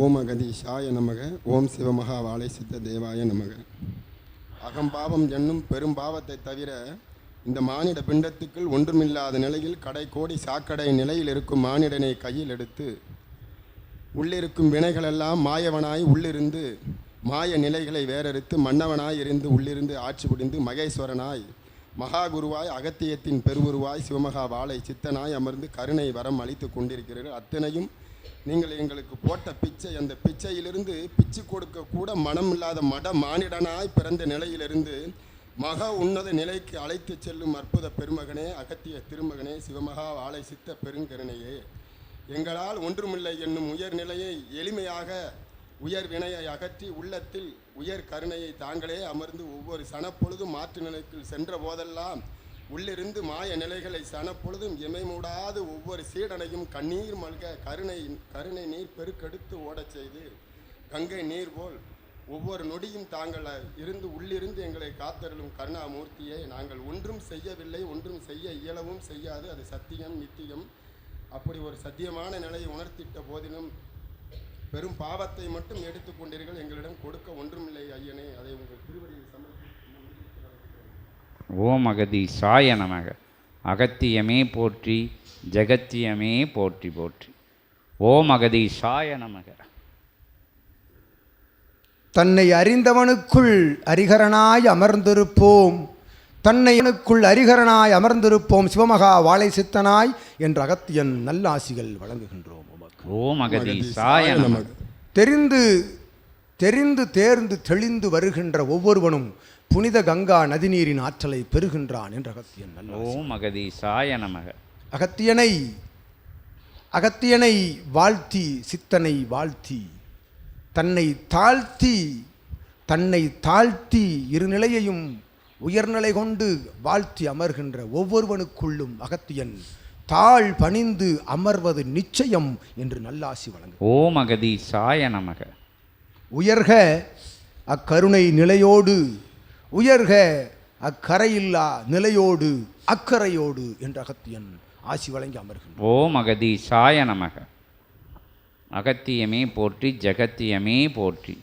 ஓம் அகதீஷாய நமக. ஓம் சிவமகா வாழை சித்த தேவாய நமக. அகம்பாவம் என்னும் பெரும்பாவத்தை தவிர இந்த மானிட பிண்டத்துக்குள் ஒன்றுமில்லாத நிலையில் கடை கோடி சாக்கடை நிலையில் இருக்கும் மானிடனை கையில் எடுத்து உள்ளிருக்கும் வினைகளெல்லாம் மாயவனாய் உள்ளிருந்து மாய நிலைகளை வேறறுத்து மன்னவனாய் இருந்து உள்ளிருந்து ஆட்சி புரிந்து மகேஸ்வரனாய் மகாகுருவாய் அகத்தியத்தின் பெருவுருவாய் சிவமகா வாழை சித்தனாய் அமர்ந்து கருணை வரம் அளித்து கொண்டிருக்கிறீர்கள். அத்தனையும் நீங்கள் எங்களுக்கு போட்ட பிச்சை, அந்த பிச்சையிலிருந்து பிச்சு கொடுக்க கூட மனம் இல்லாத மானிடனாய் பிறந்த நிலையிலிருந்து மகா உன்னத நிலைக்கு அழைத்து செல்லும் அற்புத பெருமகனே, அகத்திய திருமகனே, சிவமகா வாழை சித்த பெருங்கருணையே, எங்களால் ஒன்றுமில்லை என்னும் உயர்நிலையை எளிமையாக உயர் வினையை அகற்றி உள்ளத்தில் உயர் கருணையை தாங்களே அமர்ந்து ஒவ்வொரு சனப்பொழுதும் மாற்று நிலைக்குள் சென்ற போதெல்லாம் உள்ளிருந்து மாய நிலைகளை சனப்பொழுதும் இமை மூடாது ஒவ்வொரு சீடனையும் கண்ணீர் மல்க கருணை நீர் பெருக்கெடுத்து ஓடச் செய்து கங்கை நீர் போல் ஒவ்வொரு நொடியும் தாங்கள் இருந்து உள்ளிருந்து எங்களை காத்தருளும் கருணாமூர்த்தியை நாங்கள் ஒன்றும் செய்யவில்லை, ஒன்றும் செய்ய இயலவும் செய்யாது. அது சத்தியம் நித்தியம். அப்படி ஒரு சத்தியமான நிலையை உணர்த்திட்ட போதிலும் பெரும் பாவத்தை மட்டும் எடுத்துக்கொண்டீர்கள். எங்களிடம் கொடுக்க ஒன்றுமில்லை ஐயனே, அதை உங்கள் திருவடியில் சமர்ப்பித்து. ஓம் அகதீஷாய நமக. அகத்தியமே போற்றி, ஜெகத்தியமே போற்றி போற்றி. ஓம் அகதீஷாய நமக. தன்னை அறிந்தவனுக்குள் அரிகரனாய் அமர்ந்திருப்போம், தன்னைக்குள் அரிகரனாய் அமர்ந்திருப்போம், சிவமகா வாழை சித்தனாய் என்ற அகத்தியன் நல்லாசிகள் வழங்குகின்றோம். ஓம் அகதீஷாய நமக. தெரிந்து தேர்ந்து தெளிந்து வருகின்ற ஒவ்வொருவனும் புனித கங்கா நதிநீரின் ஆற்றலை பெறுகின்றான் என்ற அகத்தியன் நல்ல. ஓம் அகதீஷாய நமக. அகத்தியனை வாழ்த்தி சித்தனை வாழ்த்தி தன்னை தாழ்த்தி இருநிலையையும் உயர்நிலை கொண்டு வாழ்த்தி அமர்கின்ற ஒவ்வொருவனுக்குள்ளும் அகத்தியன் தாழ் பணிந்து அமர்வது நிச்சயம் என்று நல்லாசி வழங்கு. ஓம் அகதீஷாய நமக. உயர்க அக்கருணை நிலையோடு, உயர்க அக்கரையில்லா நிலையோடு, அக்கறையோடு என்ற அகத்தியன் ஆசி வழங்கி அமர்கின்றான். ஓம் அகதீஷாய நமக. அகத்தியமே போற்றி, ஜெகத்தியமே போற்றி.